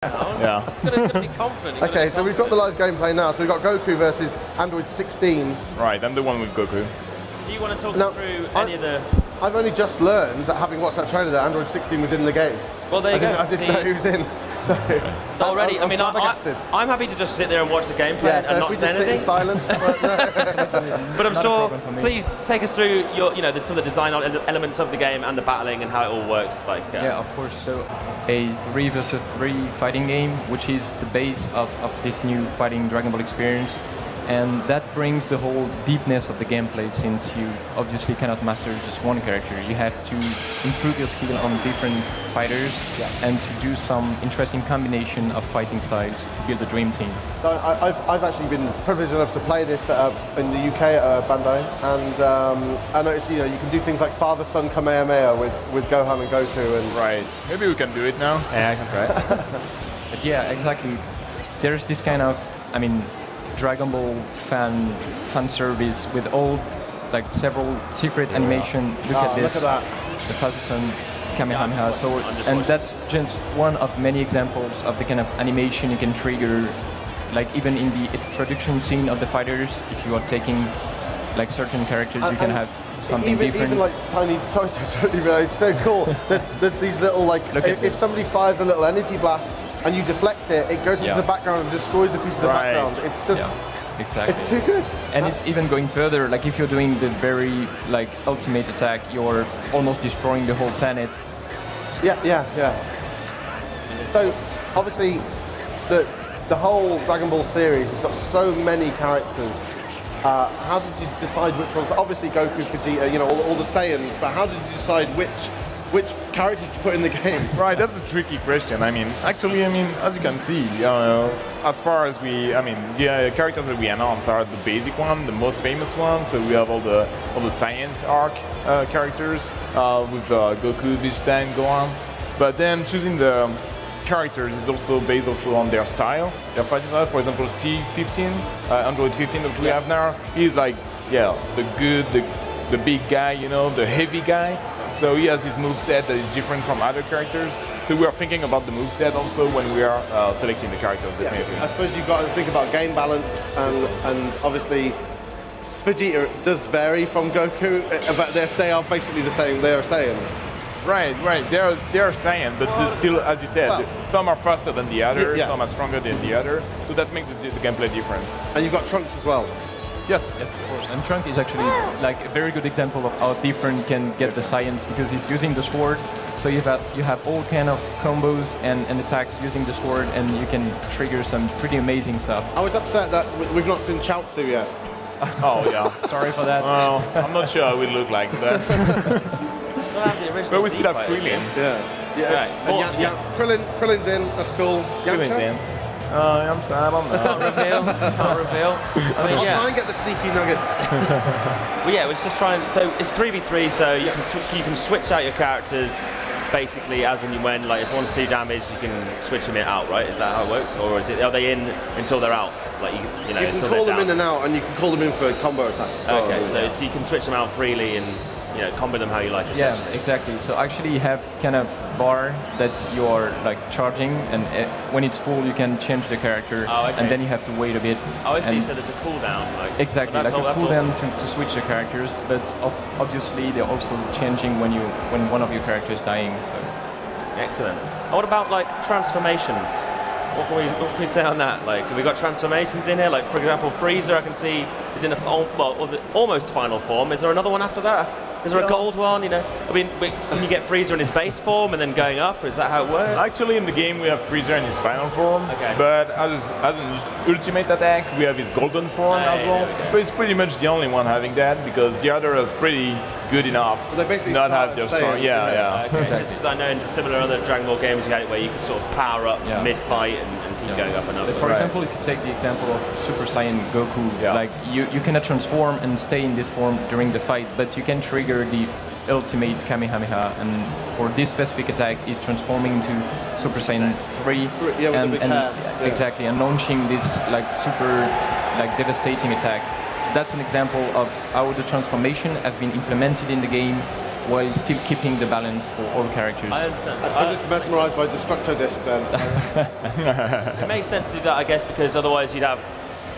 Yeah. You've got to be confident. Okay, so we've got the live gameplay now. So we've got Goku versus Android 16. Right, I'm the one with Goku. Do you want to talk Now, us through any of the... I've only just learned, having watched that trailer, that Android 16 was in the game. Well, there you go. I didn't know he was in. So already, I'm flabbergasted. I'm happy to just sit there and watch the gameplay Yeah, so and if not we say just sit in anything. silence. But I'm sure, please take us through your, some of the design elements of the game and the battling and how it all works. Like, yeah, of course. So a 3 versus 3 fighting game, which is the base of this new fighting Dragon Ball experience. And that brings the whole deepness of the gameplay, since you obviously cannot master just one character. You have to improve your skill on different fighters and to do some interesting combination of fighting styles to build a dream team. So I've actually been privileged enough to play this in the UK at Bandai, and I noticed you can do things like father-son Kamehameha with Gohan and Goku. And right, maybe we can do it now. Yeah, I can try it. But yeah, exactly. There's this kind of, Dragon Ball fan service with all several secret animation. Look at this. Look at that. The father-son Kamehameha. So, and that's just one of many examples of the kind of animation you can trigger, even in the introduction scene of the fighters. If you are taking certain characters, you can have something different. Even tiny. Sorry, it's so cool. There's these little if somebody fires a little energy blast and you deflect it, it goes into the background and destroys a piece of the background. It's just, exactly. It's too good. And it's even going further. If you're doing the very ultimate attack, you're almost destroying the whole planet. Yeah. So obviously, the whole Dragon Ball series has got so many characters. How did you decide which ones? Obviously, Goku, Vegeta, all the Saiyans. But how did you decide which characters to put in the game? Right, that's a tricky question. Actually, as you can see, as far as the characters that we announced are the basic one, the most famous one. So we have all the science arc characters with Goku, Vegeta, and Gohan. But then choosing the characters is also based on their style, their fighting style. For example, C15, Android 15 that we have now, he's the good, the big guy, the heavy guy. So he has his moveset that is different from other characters. So we are thinking about the moveset also when we are selecting the characters, definitely. I suppose you've got to think about game balance, and obviously Vegeta does vary from Goku, but they are basically the same. They are Saiyan. Right. They are Saiyan, but still, as you said, some are faster than the other, some are stronger than the other. So that makes the gameplay different. And you've got Trunks as well. Yes, of course. And Trunks is actually a very good example of how different can get the science, because he's using the sword. So you have all kind of combos and attacks using the sword, and you can trigger some pretty amazing stuff. I was upset that we've not seen Chaozu yet. Oh yeah, sorry for that. Well, I'm not sure how we look like that. But we still have Krillin. Yeah. Krillin's in. That's cool. Krillin's in. I'm sorry, I don't know. Can't reveal. I'll try and get the sneaky nuggets. Well, yeah, it's just trying. So it's 3v3, so you can switch out your characters basically as and when. If one's 2 damage, you can switch them out, right? Is that how it works, or are they in until they're out? You can call them in and out, and you can call them in for combo attacks. Okay, so you can switch them out freely and combo them how you like. Yeah, exactly. So actually, you have kind of bar that you're charging, and when it's full, you can change the character, and then you have to wait a bit. Oh, I see. So there's a cooldown. Exactly, a cooldown to switch the characters, but obviously they're also changing when one of your characters is dying. So. Excellent. And what about transformations? What can we say on that? Have we got transformations in here? For example, Frieza, I can see is in almost final form. Is there another one after that? Is there a gold one? Can you get Frieza in his base form and then going up? Is that how it works? Actually, in the game we have Frieza in his final form. Okay. But as an ultimate attack, we have his golden form as well. But it's pretty much the only one having that, because the other is pretty good enough. Well, they basically not have their strong. Yeah. Okay. Exactly. Just because I know in similar other Dragon Ball games you had it where you could sort of power up mid-fight and keep going up and up. For example, if you take the example of Super Saiyan Goku, you cannot transform and stay in this form during the fight, but you can trigger the ultimate Kamehameha, and for this specific attack is transforming into Super Saiyan 3 exactly, and launching this super devastating attack. So that's an example of how the transformation have been implemented in the game while still keeping the balance for all characters. I understand. I was just mesmerised by Destructo Disc then. It makes sense to do that, I guess, because otherwise you'd have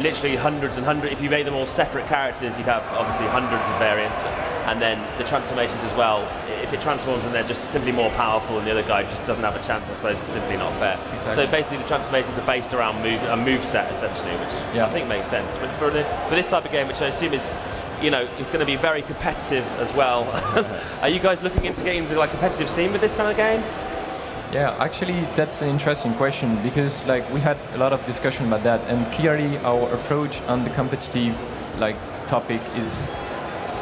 literally hundreds and hundreds. If you made them all separate characters, you'd have obviously hundreds of variants, and then the transformations as well. If it transforms and they're just simply more powerful and the other guy just doesn't have a chance, I suppose it's simply not fair. Exactly. So basically the transformations are based around a move set essentially, which I think makes sense. But for this type of game, which I assume is, you know, is going to be very competitive as well. Are you guys looking into getting into like competitive scene with this kind of game? Yeah, actually, that's an interesting question because like we had a lot of discussion about that, and clearly our approach on the competitive like topic is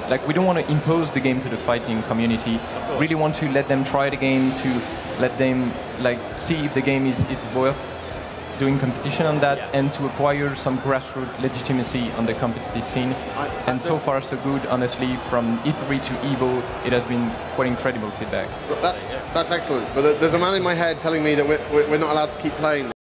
like we don't want to impose the game to the fighting community. Really want to let them try the game, to let them like see if the game is worth doing competition on that, and to acquire some grassroots legitimacy on the competitive scene. And so far so good, honestly. From E3 to EVO, it has been quite incredible feedback. That's excellent. But there's a man in my head telling me that we're not allowed to keep playing.